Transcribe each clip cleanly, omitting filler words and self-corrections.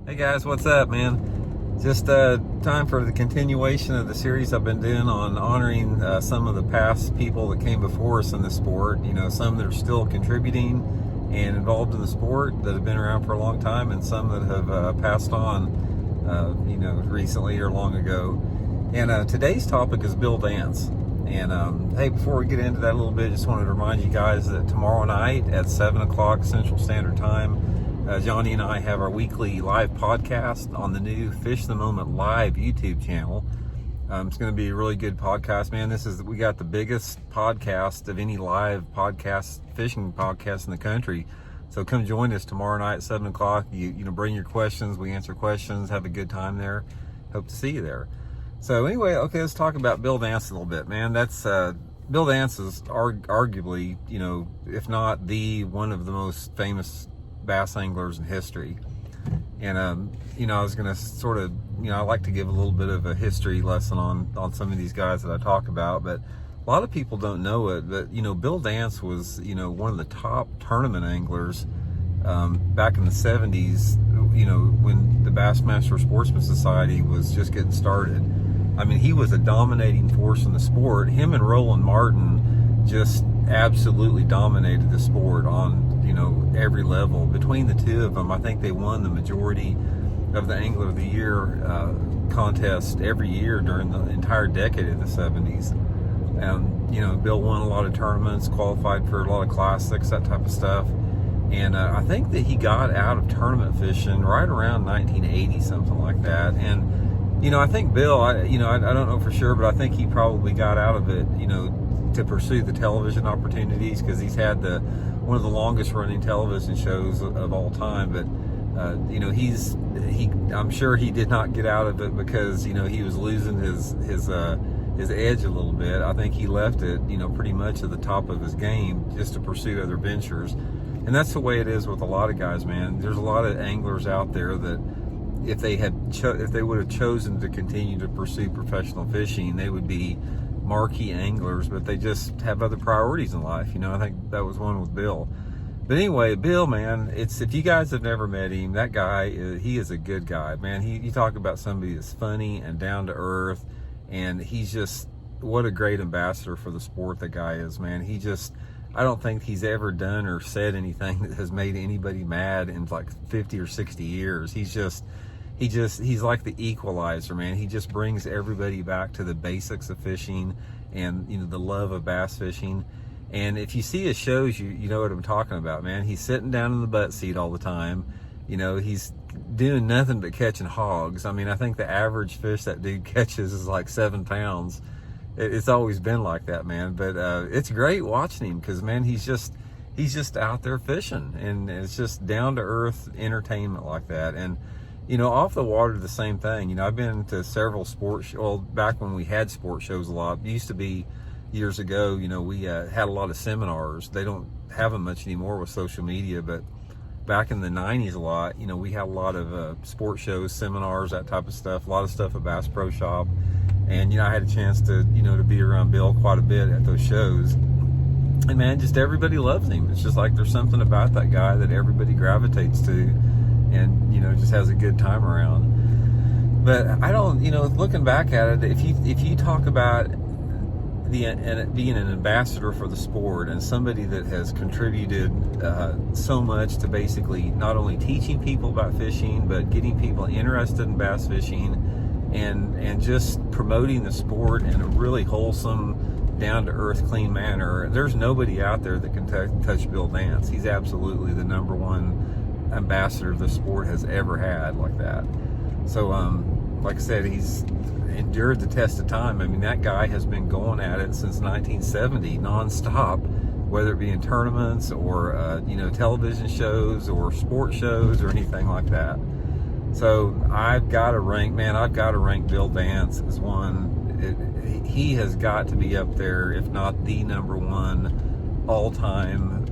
Hey guys, what's up, man? Just time for the continuation of the series I've been doing on honoring some of the past people that came before us in the sport. You know, some that are still contributing and involved in the sport that have been around for a long time, and some that have passed on, recently or long ago. And today's topic is Bill Dance. And hey, before we get into that a little bit, just wanted to remind you guys that tomorrow night at 7 o'clock Central Standard Time, Johnny and I have our weekly live podcast on the new Fish the Moment Live YouTube channel. It's going to be a really good podcast, man. We got the biggest podcast of any live podcast, fishing podcast in the country. So come join us tomorrow night at 7 o'clock. You bring your questions. We answer questions. Have a good time there. Hope to see you there. So anyway, okay, let's talk about Bill Dance a little bit, man. That's Bill Dance is arguably, if not the one of the most famous bass anglers in history. And I was gonna sort of, I like to give a little bit of a history lesson on some of these guys that I talk about, but a lot of people don't know it. But Bill Dance was one of the top tournament anglers back in the 70s, when the Bassmaster Sportsman Society was just getting started. I mean, he was a dominating force in the sport. Him and Roland Martin just absolutely dominated the sport on every level. Between the two of them, I think they won the majority of the Angler of the Year contest every year during the entire decade of the 70s. And Bill won a lot of tournaments, qualified for a lot of classics, that type of stuff. And I think that he got out of tournament fishing right around 1980, something like that. And I think Bill, I don't know for sure, but I think he probably got out of it, to pursue the television opportunities, because he's had one of the longest running television shows of all time. But I'm sure he did not get out of it because he was losing his edge a little bit. I think he left it pretty much at the top of his game just to pursue other ventures. And that's the way it is with a lot of guys, man. There's a lot of anglers out there that if they would have chosen to continue to pursue professional fishing, they would be marquee anglers, but they just have other priorities in life. I think that was one with Bill. But anyway, Bill, man, if you guys have never met him, that guy, he is a good guy, man. You talk about somebody that's funny and down to earth, and he's just, what a great ambassador for the sport that guy is, man. I don't think he's ever done or said anything that has made anybody mad in like 50 or 60 years. He's like the equalizer, man. He just brings everybody back to the basics of fishing and the love of bass fishing. And if you see his shows, you know what I'm talking about, man. He's sitting down in the butt seat all the time. He's doing nothing but catching hogs. I mean, I think the average fish that dude catches is like 7 pounds. It's always been like that, man. But it's great watching him because, man, he's just out there fishing, and it's just down to earth entertainment like that. And off the water, the same thing. I've been to several sports, back when we had sports shows a lot. It used to be years ago, we had a lot of seminars. They don't have them much anymore with social media, but back in the 90s a lot, we had a lot of sports shows, seminars, that type of stuff, a lot of stuff at Bass Pro Shop. And, I had a chance to be around Bill quite a bit at those shows. And, man, just everybody loves him. It's just like there's something about that guy that everybody gravitates to, and just has a good time around. But I don't, looking back at it, if you talk about being an ambassador for the sport and somebody that has contributed so much to basically not only teaching people about fishing, but getting people interested in bass fishing, and just promoting the sport in a really wholesome, down-to-earth, clean manner, there's nobody out there that can touch Bill Dance. He's absolutely the number one ambassador the sport has ever had like that. So like I said, he's endured the test of time. I mean, that guy has been going at it since 1970 nonstop, whether it be in tournaments or television shows or sports shows or anything like that. So I've got to rank Bill Dance as one. He has got to be up there, if not the number one all-time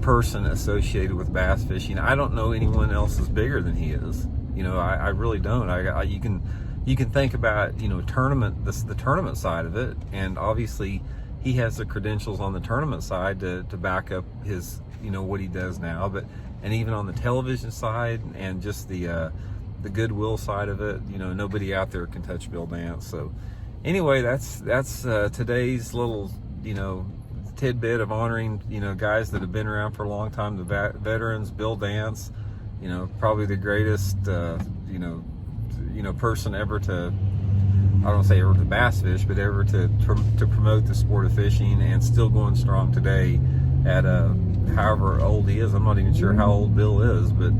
person associated with bass fishing. I don't know anyone else is bigger than he is. I really don't. You can think about the tournament side of it, and obviously he has the credentials on the tournament side to back up his, what he does now. And even on the television side and just the goodwill side of it, nobody out there can touch Bill Dance. So anyway, that's today's little, tidbit of honoring, guys that have been around for a long time, the veterans. Bill Dance, probably the greatest, person ever to, I don't say ever to bass fish, but ever to promote the sport of fishing, and still going strong today at however old he is. I'm not even sure how old Bill is, but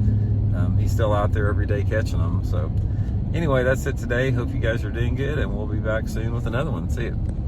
he's still out there every day catching them. So anyway, that's it today. Hope you guys are doing good, and we'll be back soon with another one. See you.